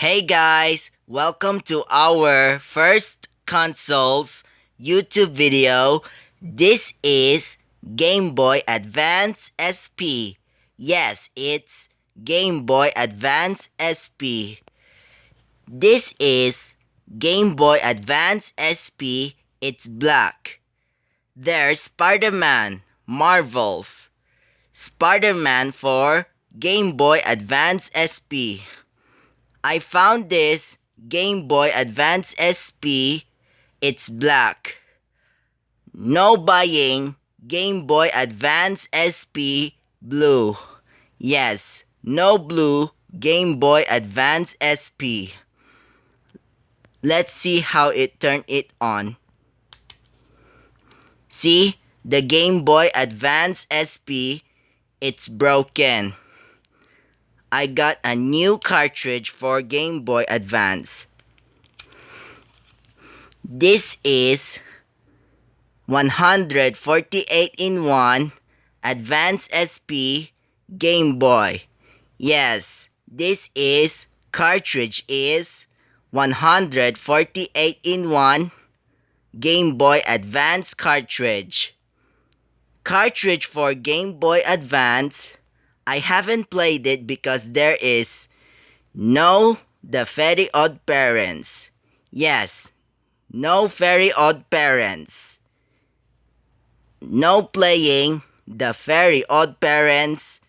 Hey guys, welcome to our first consoles YouTube video. This is Game Boy Advance SP. Yes, it's Game Boy Advance SP. This is Game Boy Advance SP. It's black. There's Spider-Man, Marvel's. Spider-Man for Game Boy Advance SP. I found this Game Boy Advance SP. It's black. No buying Game Boy Advance SP blue. Yes, no blue Game Boy Advance SP. Let's see how it turned it on. See, the Game Boy Advance SP, it's broken. I got a new cartridge for Game Boy Advance. This is 148 in 1 Advance SP Game Boy. Yes, this is cartridge is 148 in 1 Game Boy Advance cartridge. Cartridge for Game Boy Advance. I haven't played it because there is no The Very Oddparents. Yes, no Very Oddparents. No playing The Very Oddparents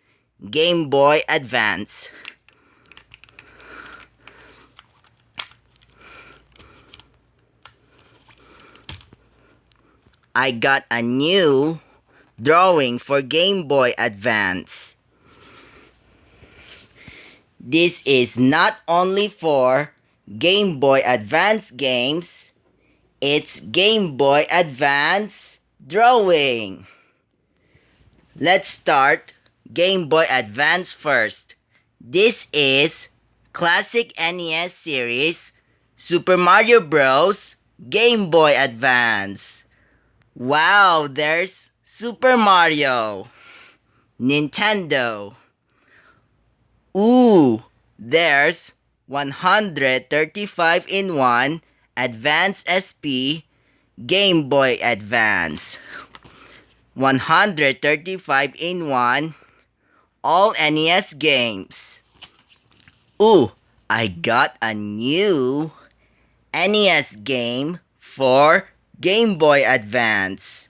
Game Boy Advance. I got a new drawing for Game Boy Advance. This is not only for Game Boy Advance games, it's Game Boy Advance drawing. Let's start Game Boy Advance first. This is classic NES series Super Mario Bros. Game Boy Advance. Wow, there's Super Mario. Nintendo. Ooh, there's 135 in 1 Advance SP Game Boy Advance. 135 in 1 all NES games. Ooh, I got a new NES game for Game Boy Advance.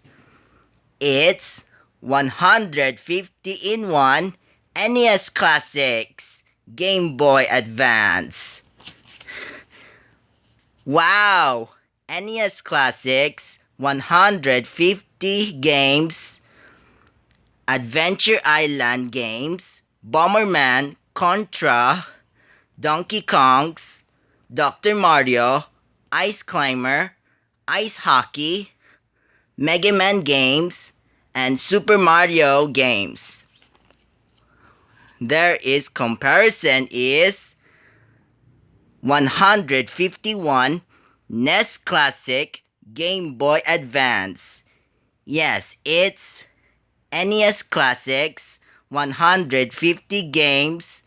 It's 150 in 1 NES Classics Game Boy Advance. Wow! NES Classics 150 games. Adventure Island games. Bomberman, Contra, Donkey Kong's, Dr. Mario, Ice Climber, Ice Hockey, Mega Man games, and Super Mario games. There is comparison is 151 NES Classic Game Boy Advance. Yes, it's NES Classics 150 games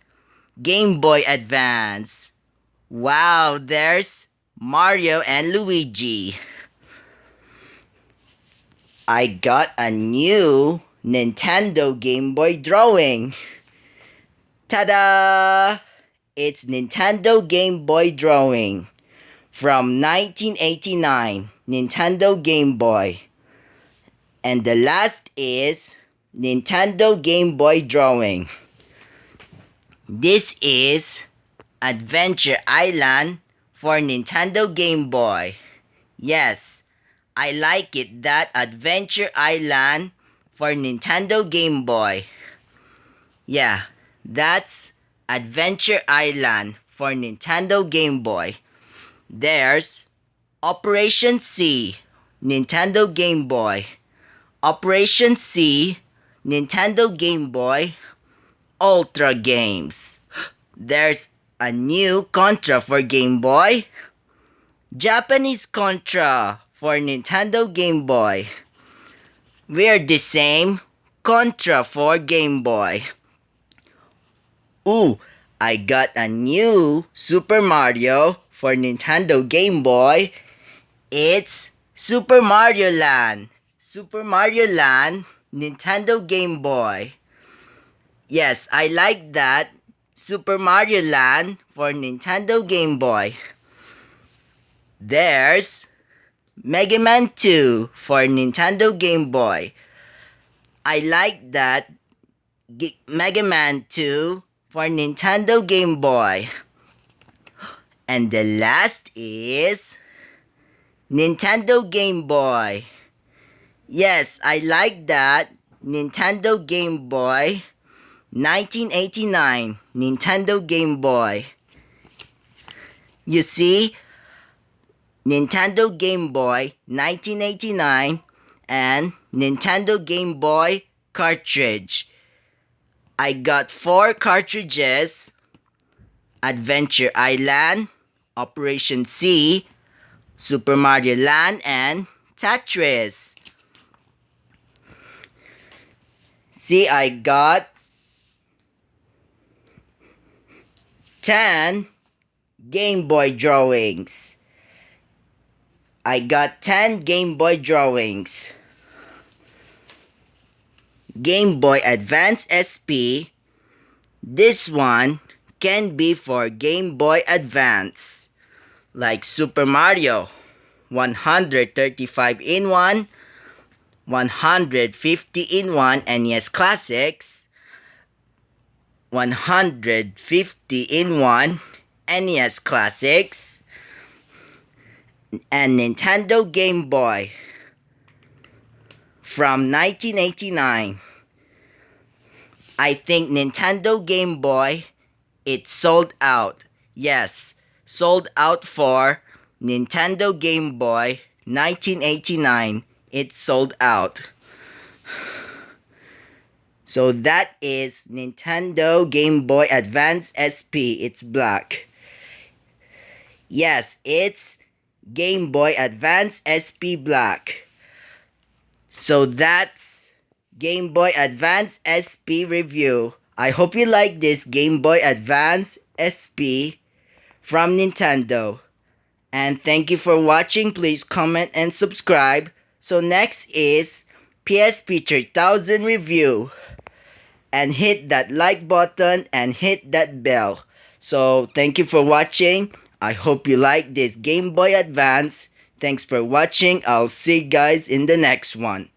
Game Boy Advance. Wow, there's Mario and Luigi. I got a new Nintendo Game Boy drawing. Ta-da! It's Nintendo Game Boy drawing from 1989 Nintendo Game Boy. And the last is Nintendo Game Boy drawing. This is Adventure Island for Nintendo Game Boy. Yes, I like it that Adventure Island for Nintendo Game Boy. Yeah, that's Adventure Island for Nintendo Game Boy. There's Operation C, Nintendo Game Boy. Operation C, Nintendo Game Boy, Ultra Games. There's a new Contra for Game Boy. Japanese Contra for Nintendo Game Boy. We're the same Contra for Game Boy. Ooh, I got a new Super Mario for Nintendo Game Boy. It's Super Mario Land. Super Mario Land, Nintendo Game Boy. Yes, I like that. Super Mario Land for Nintendo Game Boy. There's Mega Man 2 for Nintendo Game Boy. I like that. Mega Man 2 for Nintendo Game Boy. And the last is Nintendo Game Boy. Yes, I like that. Nintendo Game Boy 1989 Nintendo Game Boy. You see, Nintendo Game Boy 1989 and Nintendo Game Boy Cartridge. I got 4 cartridges: Adventure Island, Operation C, Super Mario Land, and Tetris. See, I got 10 Game Boy drawings. I got 10 Game Boy drawings. Game Boy Advance SP. This one can be for Game Boy Advance, like Super Mario 135 in 1, 150 in 1 NES Classics, 150 in 1 NES Classics, and Nintendo Game Boy from 1989. I think Nintendo Game Boy, it's sold out. Yes, sold out for Nintendo Game Boy 1989. It's sold out. So that is Nintendo Game Boy Advance SP. It's black. Yes, it's Game Boy Advance SP black. So that's Game Boy Advance SP review. I hope you like this Game Boy Advance SP from Nintendo. And thank you for watching. Please comment and subscribe. So next is PSP 3000 review. And hit that like button and hit that bell. So thank you for watching. I hope you like this Game Boy Advance. Thanks for watching. I'll see you guys in the next one.